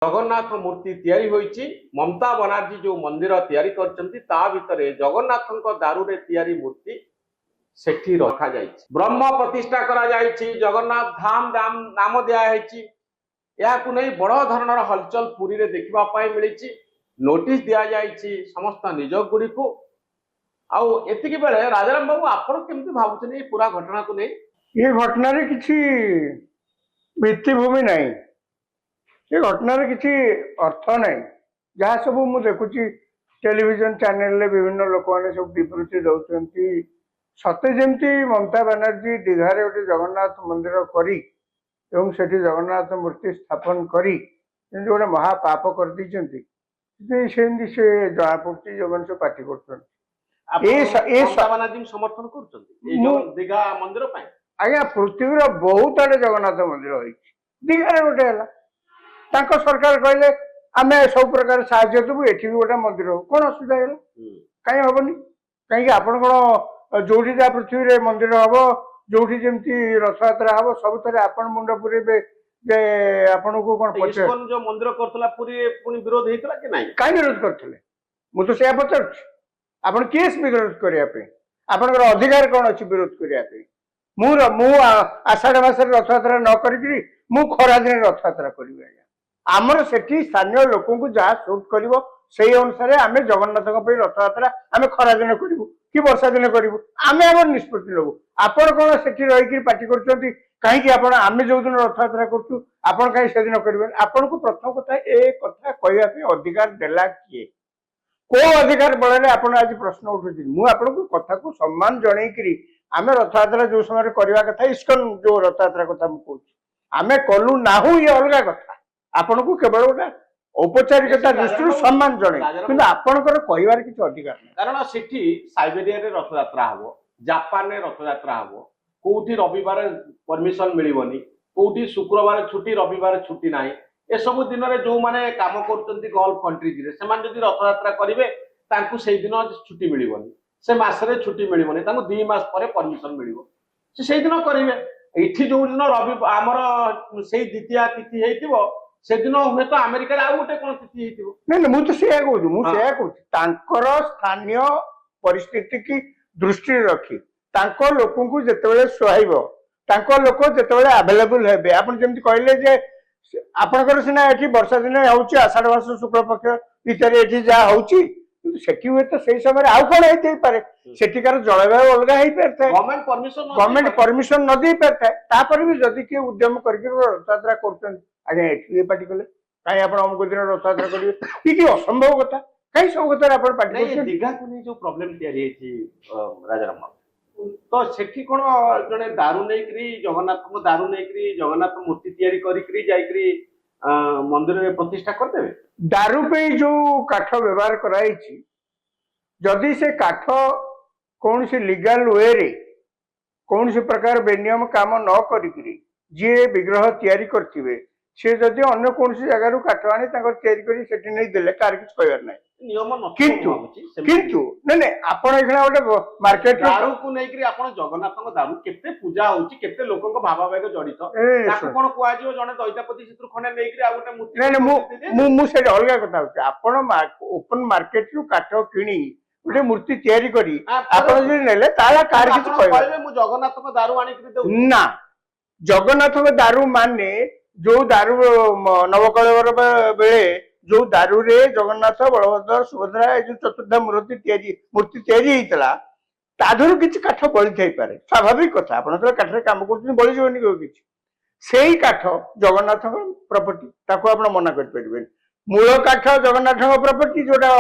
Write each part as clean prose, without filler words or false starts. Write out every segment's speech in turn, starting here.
जगन्नाथ मूर्ति तैयारी होईची ममता बनर्जी जो मंदिर तैयारी करचंती ता भितरे जगन्नाथଙ୍କ दारुरे तैयारी मूर्ति सेठी रखा जायछि। ब्रह्म प्रतिष्ठा करा जायछि। जगन्नाथ धाम धाम नाम दिया हैछि। याकु नै बड़ धरणर हलचल पुरी रे देखिबा पाई मिलिछि। नोटिस दिया जायछि समस्त निजोग गुडी को। आउ एतिकी बेले राजाराम बाबू आपण केमति भाबुछन ए पूरा घटना को नै? ये घटना रे किछि भित्तिभूमि नहीं, ये घटनार किसी अर्थ नहीं। जहाँ सब मुझे देखुची टेलीविजन चैनल रे विभिन्न लोक मैंने सब विवृत्ति दौरान सते जमती ममता बनर्जी दीघारे गोटे जगन्नाथ मंदिर करी एवं सेठी जगन्नाथ मूर्ति स्थापन करी गोटे महापाप कर दी से जहाँ पड़ी जो मैंने सब पार्टी कर समर्थन कर दीघा मंदिर आज्ञा पृथ्वी बहुत आड़े जगन्नाथ मंदिर हो दीघारे गोटे है सरकार कहले आम सब प्रकार साहाଯ୍य देबू एठी भी गोटे मंदिर हो कौन असुविधा है कहीं हेनी कहीं आपण कौन जो पृथ्वी रे मंदिर हम जो जमी रथ यात्रा हम सब थे आपण मुंड पुरेबे जे आपण को कौन इस्कन जो मंदिर करथला पूरी पुनी विरोध हेतला कि नाही काई विरोध करथले मु तो से पचार आपण केस विरोध करिया पे आपनकर अधिकार कौन अछि विरोध करिया पे मु आषाढ़ मास रथ यात्रा न करी मु खरा दिन रथ यात्रा करी आमर सेठी स्थानीय लोक जहाँ सुट कर अनुसार आम जगन्नाथ रथ यात्रा आम खरा दिन करूँ कि वर्षा दिन करूँ आम आम निष्पत्ति नबू आपण कौन से रही पार्टी कर कहीं आम जो दिन रथ यात्रा करुँ कहीं से दिन करेंगे आपन को प्रथम कथा ए कथा कहवाई अधिकार देला किए को अधिकार बल आप आज प्रश्न उठुची मुझे कथा को सम्मान जनईकरी आम रथ यात्रा जो समय करवा कथा इस्कन जो रथ यात्रा कथा मुझे आम कलु नाहू ये अलग कथा आपण को केवल गोटे औपचारिकता दृष्टि सम्मान जन कि आपंकर कहबार किसी अधिकार नहीं कारण सेठी साइबेरिया रे रथ यात्रा हबो जापान रे रथ यात्रा हबो कोठी रविवार परमिशन मिलिबनी कोठी शुक्रवार छुट्टी रविवार छुट्टी नाही ए सब दिन रे जो माने काम करतंती गल्फ कंट्रीज रे समान जदी रथ यात्रा करिवे तांकु सेही दिन छुट्टी मिलिबनी से मास रे छुट्टी मिलिबनी तांकु 2 मास परे परमिशन मिलिबो से सेही दिन करिवे एठी जो दिन रवि आमर सेही द्वितीय तिथि हेतिबो से दिन हुए तो अमेरिका रे आ गोटे कोन तिथि हेतिबो नहीं नहीं मु तो सेया कहू मु सेया कहू तांकर स्थानीय परिस्थिति की दृष्टि रखी तांको लोकन को जेतेबेले सुहाइबो तांको लोक जेतेबेले अवेलेबल हेबे आपण जेमति कहले जे आपनकर सिना एठी वर्षा दिन होउची आषाढ़ मास शुक्ल पक्ष भीतर एठी जा होउची सेठी हुए तो सही समय आउ कौन होते पारे सेठिकार जलवायु अलग हो पारे गवर्नमेंट परमिशन न दे पारे तापर भी जदि किए उद्यम करके रथ यात्रा कर आज्ञा ये पार्टी कले कहीं आप अमुक दिन रथ यात्रा करेंगे कि असंभव कथा कहीं सब कथा पार्टी दीघा को नहीं जो प्रॉब्लम तैयारी राजाराम तो सेठी कोन जने दारू नहीं जगन्नाथ को दारू नहीं जगन्नाथ मूर्ति तैयारी करी जाई मंदिर में प्रतिष्ठा कर देबे दारू पे जो काठ व्यवहार कराई जदि से काठ कौन सी लीगल वे रे कौन सी प्रकार बेनियम काम न करी जी विग्रह तैयारी करथिबे से जदि अन्य कौन सी जगह काठ आनी तैयारी करी सेठी नहीं देले कार किछ कहबार नै नियम न किंतु नै आपण एखना गोटे मार्केट दारू को नै करी आपण जगन्नाथ को दारू केते पूजा होची केते लोकन को भावावेग जडित ताको कोन कुआ जियो जने दैतापति चित्र खने नै करी आ गोटे मूर्ति नै मु से अलग कथा होची आपण ओपन मार्केट रु काठ किणी गोटे मूर्ति तैयारी करी आपण जे नेले ताला कार किछ कहबे मु जगन्नाथ को दारू आनी करी देउ ना जगन्नाथ को दारू माने जो दारू नवकलेवर बेले जो दारू रे जगन्नाथ बलभद्र सुभद्रा जो चतुर्धा मूर्ति तैयारी होता ताधर किसी काठ बली थी पारे स्वाभाविक कथा आप काठ कम कर बली जानी किसी से ही काठ जगन्नाथ प्रॉपर्टी ताको आप मना करें मूल काठ जगन्नाथ प्रॉपर्टी जोटा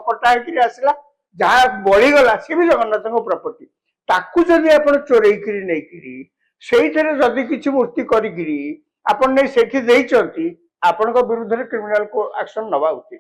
कटा होकर आसला जहाँ बलीगला सी भी जगन्नाथ प्रॉपर्टी ताकू जदि आप चोरई नहीं से जदि किसी मूर्ति करी आपण नहीं सेठी देइचंती आपन विरुद्ध क्रिमिनल को एक्शन नवा उचित।